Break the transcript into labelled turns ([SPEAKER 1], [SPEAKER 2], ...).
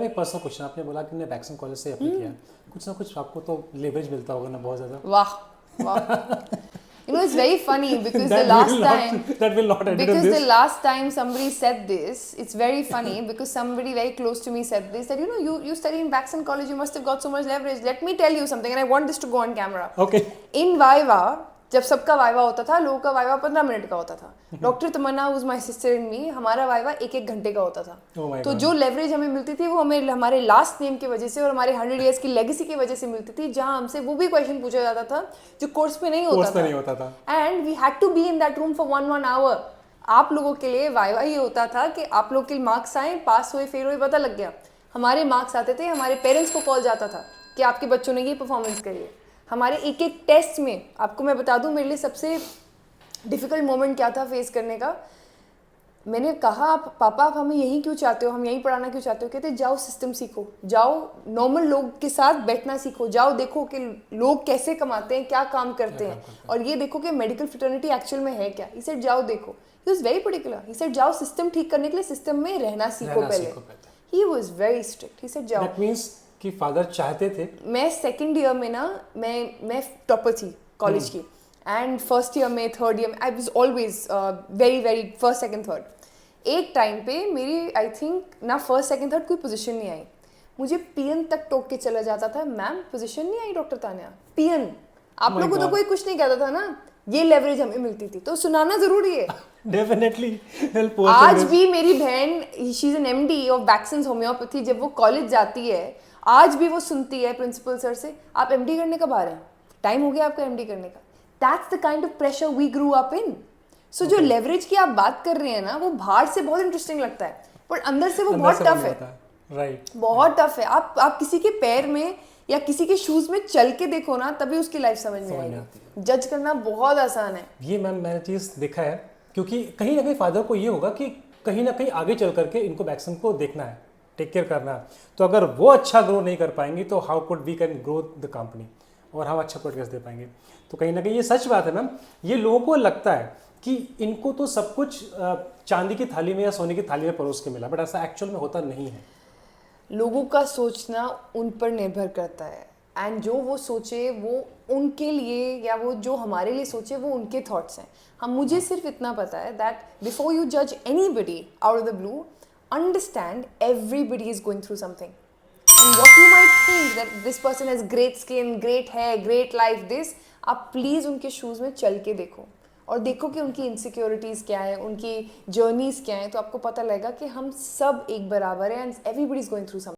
[SPEAKER 1] एक personal question, आपने बोला कि मैंने वैक्सन कॉलेज से अप्लाई किया, कुछ ना कुछ आपको तो लेवरेज मिलता होगा ना बहुत ज़्यादा।
[SPEAKER 2] वाह वाह. You know, it's very funny because the
[SPEAKER 1] That
[SPEAKER 2] last
[SPEAKER 1] will
[SPEAKER 2] time,
[SPEAKER 1] not, that will not edit in
[SPEAKER 2] because the
[SPEAKER 1] this.
[SPEAKER 2] last time somebody said this, it's very funny because somebody very close to me said this, that you know, you study in Baxton College, you must have got so much leverage. Let me tell you something, and I want this to go on camera.
[SPEAKER 1] Okay.
[SPEAKER 2] In Viva, जब सबका viva होता था, लोगों का viva 15 minute का होता था. Doctor Tamanna who's my sister and me, हमारा वाइवा 1-1 घंटे का होता था.
[SPEAKER 1] Oh my
[SPEAKER 2] तो
[SPEAKER 1] God.
[SPEAKER 2] जो लेवरेज हमें मिलती थी वो हमें हमारे लास्ट नेम की वजह से और हमारे 100 इयर्स की लेगेसी की वजह से मिलती थी, जहां हमसे वो भी क्वेश्चन पूछा जाता था जो कोर्स पे नहीं होता था. And we had to be in that room for 1 hour. आप लोगों के लिए वाइवा ये होता था कि आप लोग के मार्क्स आए, पास हुए फेल हुए पता लग गया. हमारे मार्क्स आते थे, हमारे पेरेंट्स को कॉल जाता था कि आपके बच्चों ने ये परफॉर्मेंस करी है. हमारे एक टेस्ट में, आपको मैं बता दूं मेरे लिए सबसे डिफ़िकल्ट मोमेंट क्या था फेस करने का. मैंने कहा आप पापा आप हमें यहीं क्यों चाहते हो, हम यहीं पढ़ाना क्यों चाहते हो. कहते जाओ सिस्टम सीखो, जाओ नॉर्मल लोग के साथ बैठना सीखो, जाओ देखो कि लोग कैसे कमाते हैं, क्या काम करते हैं, और ये देखो कि मेडिकल फ्रेटर्निटी एक्चुअल में है क्या. ही सेड जाओ देखो. He was very particular. He said जाओ सिस्टम ठीक करने के लिए सिस्टम में रहना सीखो पहले. He was very strict. He said जाओ.
[SPEAKER 1] दैट मींस कि फादर चाहते थे.
[SPEAKER 2] मैं सेकंड ईयर में ना मैं टॉपर थी कॉलेज की, एंड फर्स्ट ईयर में, थर्ड ईयर में I was always very first second third. एक टाइम पे मेरी आई थिंक ना फर्स्ट सेकंड थर्ड कोई पोजीशन नहीं आई. मुझे पीएन तक टोक के चला जाता था, मैम पोजीशन नहीं आई डॉक्टर तान्या. पीएन. आप लोगों को तो कोई कुछ नहीं कहता था ना. ये लेवरेज हमें मिलती थी, तो सुनाना जरूरी है.
[SPEAKER 1] डेफिनेटली.
[SPEAKER 2] आज भी मेरी बहन she is an MD of vaccines homeopathy, जब वो कॉलेज जाती है आज भी वो सुनती है प्रिंसिपल सर से, आप एमडी करने कब आ रहे हैं, टाइम हो गया आपका एमडी करने का. That's the kind of pressure we grew up in. So जो लेवरेज की आप बात कर रहे हैं ना, वो बाहर से बहुत इंटरेस्टिंग लगता है, पर अंदर से वो बहुत टफ है.
[SPEAKER 1] राइट.
[SPEAKER 2] बहुत टफ है. आप किसी के पैर में या किसी के शूज में चल के देखो ना, तभी उसकी लाइफ समझ में आएगी. जज करना बहुत आसान है.
[SPEAKER 1] ये मैम मैंने चीज़ देखा है, क्योंकि कहीं ना कहीं फादर को ये होगा कि कहीं ना कहीं आगे चल करके इनको वैक्सीन को देखना है, टेक केयर करना है. तो अगर वो अच्छा ग्रो नहीं कर पाएंगी तो how could we can grow the company, और हम अच्छा प्रोडक्ट दे पाएंगे. तो कहीं ना कहीं ये सच बात है मैम. ये लोगों को लगता है कि इनको तो सब कुछ चांदी की थाली में या सोने की थाली में परोस के मिला, बट ऐसा एक्चुअल में होता नहीं है.
[SPEAKER 2] लोगों का सोचना उन पर निर्भर करता है, एंड जो वो सोचे वो उनके लिए, या वो जो हमारे लिए सोचे वो उनके थॉट्स हैं. हम मुझे सिर्फ इतना पता है दैट बिफोर यू जज anybody out of the blue, understand everybody is going through something. And what you might think that this person has great skin, great hair, great life, this, आप please उनके shoes में चल के देखो और देखो कि उनकी इनसिक्योरिटीज़ क्या है, उनकी जर्नीज़ क्या हैं, तो आपको पता लगेगा कि हम सब एक बराबर हैं and everybody is going through something.